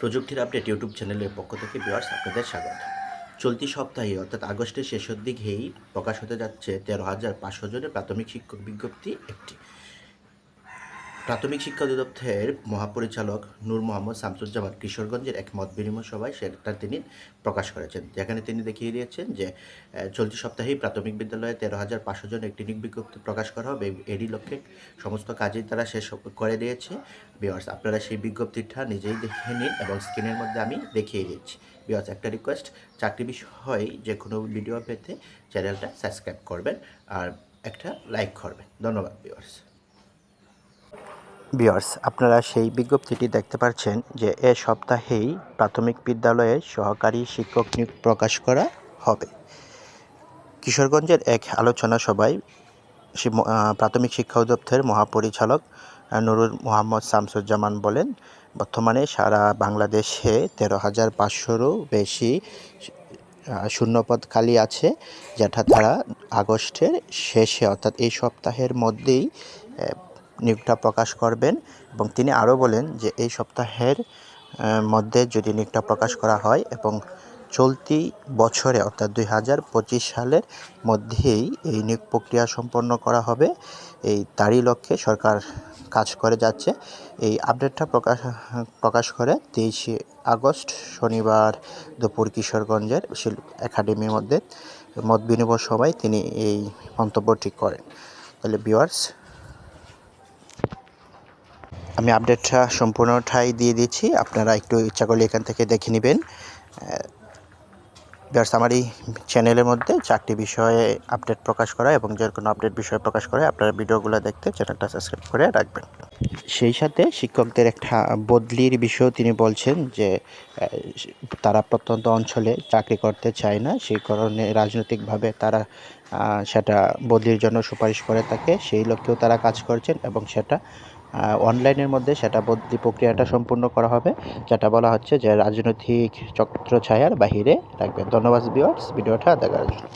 প্রযুক্তির update YouTube চ্যানেলের পক্ষ থেকে ভিউয়ার্স আপনাদের স্বাগত। চলতি সপ্তাহে অর্থাৎ আগস্টের শেষের দিকেই প্রকাশ হতে যাচ্ছে 13,500 জনের প্রাথমিক শিক্ষক বিজ্ঞপ্তি একটি। প্রাথমিক শিক্ষা অধিদপ্তরের মহাপরিচালক নূর মোহাম্মদ শামসুজ্জামান কিশোরগঞ্জের এক মত বিনিময় সভায় সেটা তিনি প্রকাশ করেছেন, যেখানে তিনি দেখিয়ে দিয়েছেন যে চলতি সপ্তাহেই প্রাথমিক বিদ্যালয়ে 13,500 জন একটি নিয়োগ বিজ্ঞপ্তি প্রকাশ করা হবে। এরই লক্ষ্যে সমস্ত কাজই তারা শেষ করে দিয়েছে। ভিউয়ার্স, আপনারা সেই বিজ্ঞপ্তিটা নিজেই দেখে নিন এবং স্ক্রিনের মধ্যে আমি দেখিয়ে দিচ্ছি। ভিউয়ার্স, একটা রিকোয়েস্ট, চাকরি বিষয়ে যে কোনো ভিডিও পেতে চ্যানেলটা সাবস্ক্রাইব করবেন আর একটা লাইক করবেন। ধন্যবাদ ভিউয়ার্স। ভিউয়ার্স, আপনারা সেই বিজ্ঞপ্তিটি দেখতে পাচ্ছেন যে এ সপ্তাহেই প্রাথমিক বিদ্যালয়ে সহকারী শিক্ষক নিয়োগ প্রকাশ করা হবে। কিশোরগঞ্জের এক আলোচনা সভায় প্রাথমিক শিক্ষা অধিদপ্তরের মহাপরিচালক নুরুল মোহাম্মদ শামসুজ্জামান বলেন, বর্তমানে সারা বাংলাদেশে 13,500-রও বেশি শূন্যপদ খালি আছে, যেটা তারা আগস্টের শেষে অর্থাৎ এই সপ্তাহের মধ্যেই নিয়োগটা প্রকাশ করবেন। এবং তিনি আরও বলেন যে এই সপ্তাহের মধ্যে যদি নিয়োগটা প্রকাশ করা হয় এবং চলতি বছরে অর্থাৎ 2025 সালের মধ্যেই এই নিয়োগ প্রক্রিয়া সম্পন্ন করা হবে, তারই লক্ষ্যে সরকার কাজ করে যাচ্ছে। এই আপডেটটা প্রকাশ করে 23 আগস্ট শনিবার দুপুর কিশোরগঞ্জের একাডেমির মধ্যে মত বিনিময় সভায় তিনি এই মন্তব্যটি করেন। তাহলে ভিউয়ার্স, আমি আপডেটটা সম্পূর্ণটাই দিয়ে দিচ্ছি, আপনারা একটু ইচ্ছা করলে এখান থেকে দেখে নেবেন। ভিউয়ার্স, আমার এই চ্যানেলের মধ্যে চাকরি বিষয়ে আপডেট প্রকাশ করা এবং যে কোনো আপডেট বিষয়ে প্রকাশ করা, আপনারা ভিডিওগুলো দেখতে চ্যানেলটা সাবস্ক্রাইব করে রাখবেন। সেই সাথে শিক্ষকদের একটা বদলির বিষয়েও তিনি বলছেন যে তারা প্রত্যন্ত অঞ্চলে চাকরি করতে চায় না, সেই কারণে রাজনৈতিকভাবে তারা সেটা বদলির জন্য সুপারিশ করে থাকে। সেই লক্ষ্যেও তারা কাজ করছেন এবং সেটা অনলাইনের মধ্যে সেটা বদলি প্রক্রিয়াটা সম্পূর্ণ করা হবে, যেটা বলা হচ্ছে যে রাজনৈতিক ছত্রছায়ার বাহিরে রাখবে। ধন্যবাদ ভিউয়ার্স, ভিডিওটা দেখার জন্য।